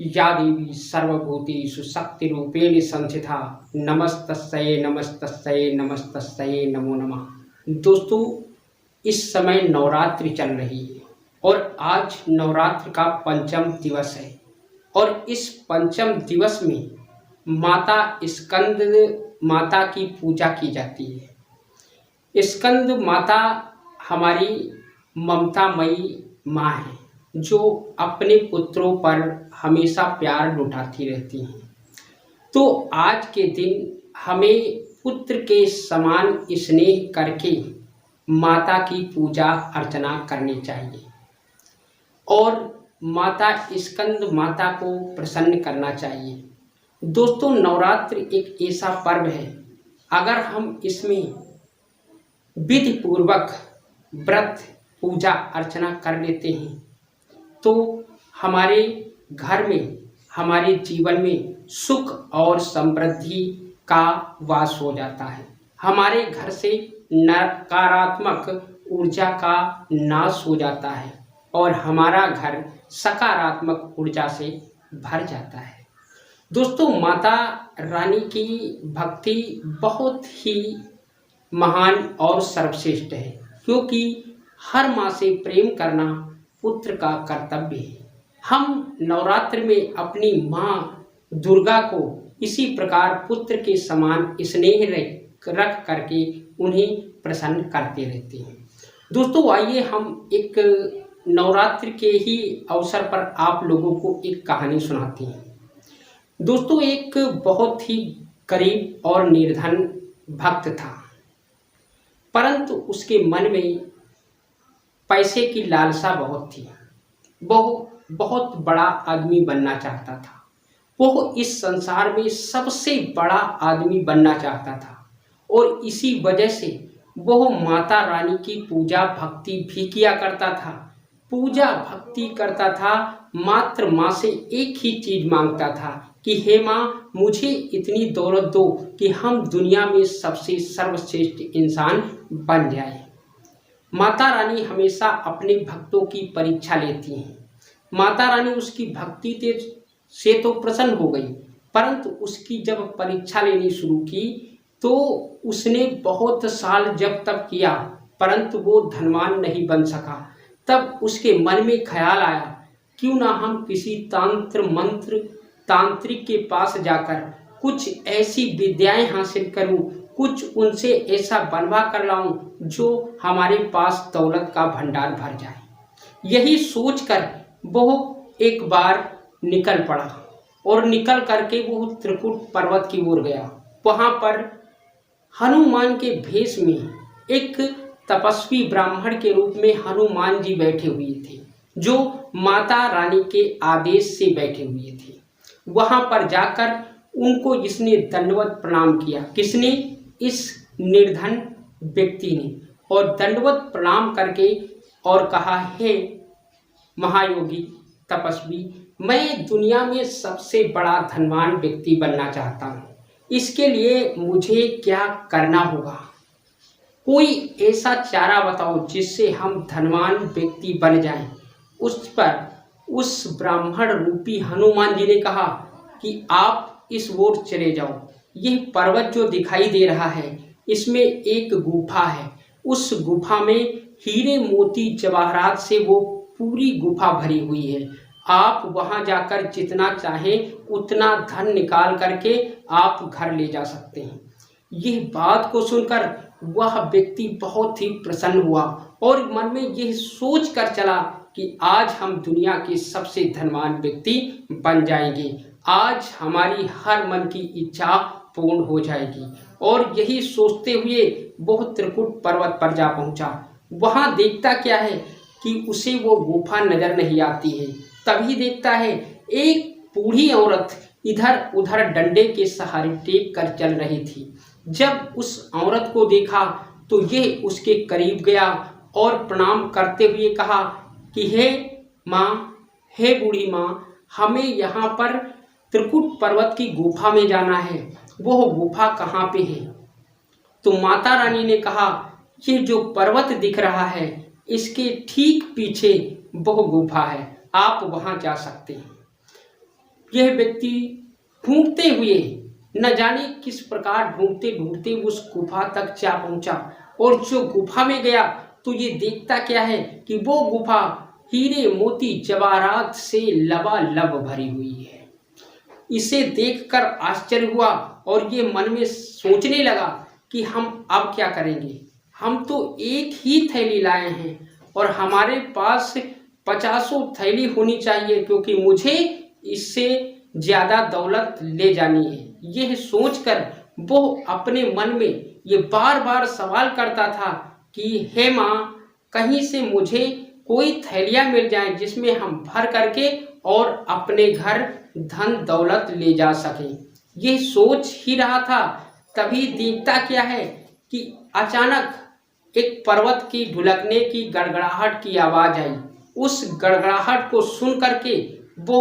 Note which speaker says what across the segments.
Speaker 1: या देवी सर्वभूतेषु शक्तिरूपेण संस्थिता नमस्तस्यै नमस्तस्यै नमस्तस्यै नमो नमः। दोस्तों, इस समय नवरात्रि चल रही है और आज नवरात्र का पंचम दिवस है और इस पंचम दिवस में माता स्कंद माता की पूजा की जाती है। स्कंद माता हमारी ममतामयी माँ है जो अपने पुत्रों पर हमेशा प्यार लुटाती रहती हैं। तो आज के दिन हमें पुत्र के समान स्नेह करके माता की पूजा अर्चना करनी चाहिए और माता स्कंद माता को प्रसन्न करना चाहिए। दोस्तों, नवरात्र एक ऐसा पर्व है, अगर हम इसमें विधि पूर्वक व्रत पूजा अर्चना कर लेते हैं तो हमारे घर में, हमारे जीवन में सुख और समृद्धि का वास हो जाता है। हमारे घर से नकारात्मक ऊर्जा का नाश हो जाता है और हमारा घर सकारात्मक ऊर्जा से भर जाता है। दोस्तों, माता रानी की भक्ति बहुत ही महान और सर्वश्रेष्ठ है, क्योंकि हर माँ से प्रेम करना पुत्र का कर्तव्य है। हम नवरात्र में अपनी माँ दुर्गा को इसी प्रकार पुत्र के समान स्नेह रख करके उन्हें प्रसन्न करते रहते हैं। दोस्तों, आइए हम एक नवरात्र के ही अवसर पर आप लोगों को एक कहानी सुनाते हैं। दोस्तों, एक बहुत ही गरीब और निर्धन भक्त था, परंतु उसके मन में पैसे की लालसा बहुत थी। वह बहुत बड़ा आदमी बनना चाहता था। वह इस संसार में सबसे बड़ा आदमी बनना चाहता था और इसी वजह से वह माता रानी की पूजा भक्ति भी किया करता था। पूजा भक्ति करता था, मात्र माँ से एक ही चीज मांगता था कि हे माँ, मुझे इतनी दौलत दो कि हम दुनिया में सबसे सर्वश्रेष्ठ इंसान बन जाए। माता रानी हमेशा अपने भक्तों की परीक्षा लेती हैं। माता रानी उसकी भक्ति से तो प्रसन्न हो गई, परंतु उसकी जब परीक्षा लेनी शुरू की तो उसने बहुत साल जब तक किया, परंतु वो धनवान नहीं बन सका। तब उसके मन में ख्याल आया, क्यों ना हम किसी तांत्रिक के पास जाकर कुछ ऐसी विद्याएं हासिल करूं, कुछ उनसे ऐसा बनवा कर लाऊं जो हमारे पास दौलत का भंडार भर जाए। यही सोचकर वह एक बार निकल पड़ा और निकल करके वो त्रिकुट पर्वत की ओर गया। वहां पर हनुमान के भेष में एक तपस्वी ब्राह्मण के रूप में हनुमान जी बैठे हुए थे, जो माता रानी के आदेश से बैठे हुए थे। वहां पर जाकर उनको जिसने दंडवत प्रणाम किया, किसने? इस निर्धन व्यक्ति ने, और दंडवत प्रणाम करके और कहा, हे महायोगी तपस्वी, मैं दुनिया में सबसे बड़ा धनवान व्यक्ति बनना चाहता हूँ। इसके लिए मुझे क्या करना होगा? कोई ऐसा चारा बताओ जिससे हम धनवान व्यक्ति बन जाएं। उस पर उस ब्राह्मण रूपी हनुमान जी ने कहा कि आप इस ओर चले जाओ। यह पर्वत जो दिखाई दे रहा है, इसमें एक गुफा है। उस गुफा में हीरे मोती जवाहरात से वो पूरी गुफा भरी हुई है। आप वहां जाकर जितना चाहें उतना धन निकाल करके आप घर ले जा सकते हैं। यह बात को सुनकर वह व्यक्ति बहुत ही प्रसन्न हुआ और मन में यह सोच कर चला कि आज हम दुनिया के सबसे धनवान व्यक्ति बन जाएंगे। आज हमारी हर मन की इच्छा पूर्ण हो जाएगी। और यही सोचते हुए वह त्रिकुट पर्वत पर जा पहुंचा। वहां देखता क्या है कि उसे वो गुफा नजर नहीं आती है। तभी देखता है एक बूढ़ी औरत इधर उधर डंडे के सहारे टेक कर चल रही थी। जब उस औरत को देखा तो यह उसके करीब गया और प्रणाम करते हुए कहा कि हे माँ, हे बूढ़ी माँ, हमें यहाँ पर त्रिकुट पर्वत की गुफा में जाना है। वह गुफा कहाँ पे है? तो माता रानी ने कहा, ये जो पर्वत दिख रहा है इसके ठीक पीछे वह गुफा है, आप वहां जा सकते हैं। यह व्यक्ति ढूंढते हुए न जाने किस प्रकार ढूंढते ढूंढते उस गुफा तक जा पहुंचा, और जो गुफा में गया तो ये देखता क्या है कि वो गुफा हीरे मोती जवाहरात से लबालब भरी हुई है। इसे देखकर आश्चर्य हुआ और ये मन में सोचने लगा कि हम अब क्या करेंगे। हम तो एक ही थैली लाए हैं और हमारे पास 50 थैली होनी चाहिए, क्योंकि मुझे इससे ज़्यादा दौलत ले जानी है। यह सोचकर वो अपने मन में ये बार बार सवाल करता था कि हे माँ, कहीं से मुझे कोई थैलियाँ मिल जाएं जिसमें हम भर करके और अपने घर धन दौलत ले जा सकें। यह सोच ही रहा था, तभी देखता क्या है कि अचानक एक पर्वत की ढुलकने की गड़गड़ाहट की आवाज़ आई। उस गड़गड़ाहट को सुन करके वो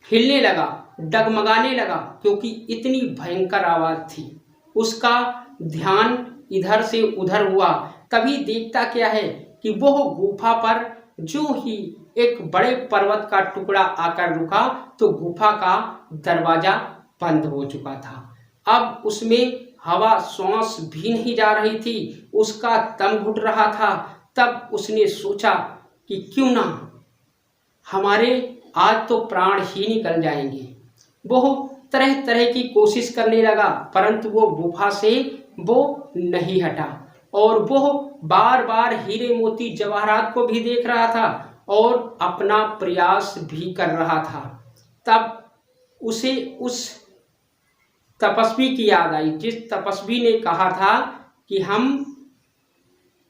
Speaker 1: हिलने लगा, डगमगाने लगा, क्योंकि इतनी भयंकर आवाज़ थी। उसका ध्यान इधर से उधर हुआ, तभी देखता क्या है कि वह गुफा पर जो ही एक बड़े पर्वत का टुकड़ा आकर रुका तो गुफा का दरवाजा बंद हो चुका था। अब उसमें हवा सांस भी नहीं जा रही थी, उसका दम घुट रहा था। तब उसने सोचा कि क्यों ना हमारे आज तो प्राण ही निकल जाएंगे। वो तरह तरह की कोशिश करने लगा, परंतु वो गुफा से वो नहीं हटा और वो बार बार हीरे मोती जवाहरात को भी देख रहा था और अपना प्रयास भी कर रहा था। तब उसे उस तपस्वी की याद आई, जिस तपस्वी ने कहा था कि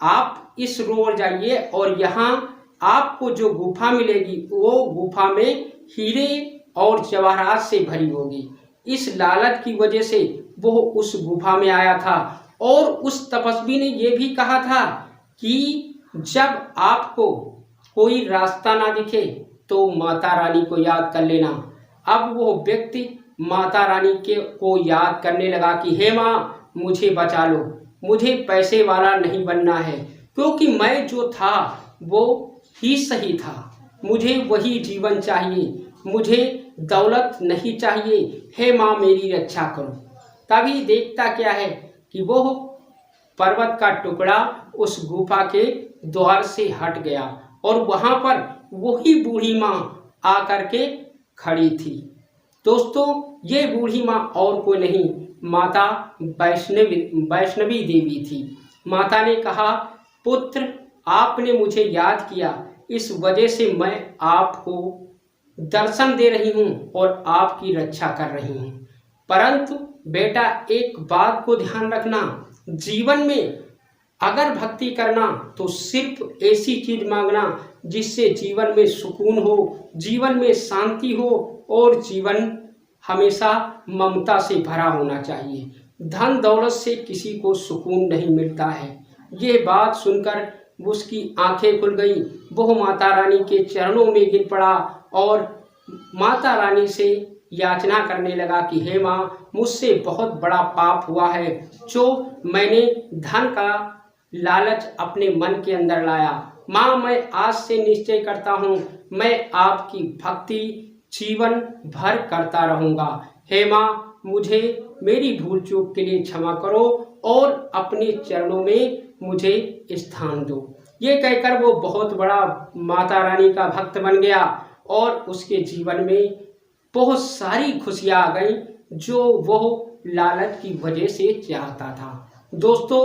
Speaker 1: आप इस रोड जाइए और यहाँ आपको जो गुफा मिलेगी वो गुफा में हीरे और जवाहरात से भरी होगी। इस लालच की वजह से वो उस गुफा में आया था। और उस तपस्वी ने यह भी कहा था कि जब आपको कोई रास्ता ना दिखे तो माता रानी को याद कर लेना। अब वो व्यक्ति माता रानी को याद करने लगा कि हे माँ, मुझे बचा लो, मुझे पैसे वाला नहीं बनना है, क्योंकि मैं जो था वो ही सही था। मुझे वही जीवन चाहिए, मुझे दौलत नहीं चाहिए। हे माँ, मेरी रक्षा करो। तभी देखता क्या है कि वो पर्वत का टुकड़ा उस गुफा के द्वार से हट गया और वहां पर वही बूढ़ी माँ आकर के खड़ी थी। दोस्तों, ये बूढ़ी माँ और कोई नहीं, माता वैष्णवी देवी थी। माता ने कहा, पुत्र, आपने मुझे याद किया, इस वजह से मैं आपको दर्शन दे रही हूँ और आपकी रक्षा कर रही हूँ। परंतु बेटा, एक बात को ध्यान रखना, जीवन में अगर भक्ति करना तो सिर्फ ऐसी चीज मांगना जिससे जीवन में सुकून हो, जीवन में शांति हो और जीवन हमेशा ममता से भरा होना चाहिए। धन दौलत से किसी को सुकून नहीं मिलता है। ये बात सुनकर उसकी आंखें खुल गई। वो माता रानी के चरणों में गिर पड़ा और माता रानी से याचना करने लगा कि हे माँ, मुझसे बहुत बड़ा पाप हुआ है जो मैंने धन का लालच अपने मन के अंदर लाया। माँ, मैं आज से निश्चय करता हूँ, मैं आपकी भक्ति जीवन भर करता रहूँगा। हे माँ, मुझे मेरी भूल चूक के लिए क्षमा करो और अपने चरणों में मुझे स्थान दो। ये कहकर वो बहुत बड़ा माता रानी का भक्त बन गया और उसके जीवन में बहुत सारी खुशियाँ आ गई जो वो लालच की वजह से चाहता था। दोस्तों,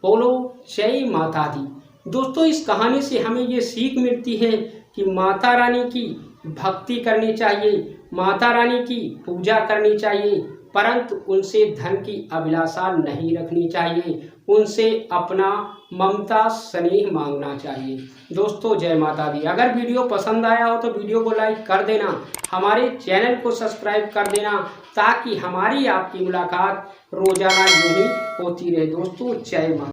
Speaker 1: बोलो जय माता दी। दोस्तों, इस कहानी से हमें ये सीख मिलती है कि माता रानी की भक्ति करनी चाहिए, माता रानी की पूजा करनी चाहिए, परंतु उनसे धन की अभिलाषा नहीं रखनी चाहिए, उनसे अपना ममता स्नेह मांगना चाहिए। दोस्तों, जय माता दी। अगर वीडियो पसंद आया हो तो वीडियो को लाइक कर देना, हमारे चैनल को सब्सक्राइब कर देना, ताकि हमारी आपकी मुलाकात रोजाना यूं ही होती रहे। दोस्तों, जय माता।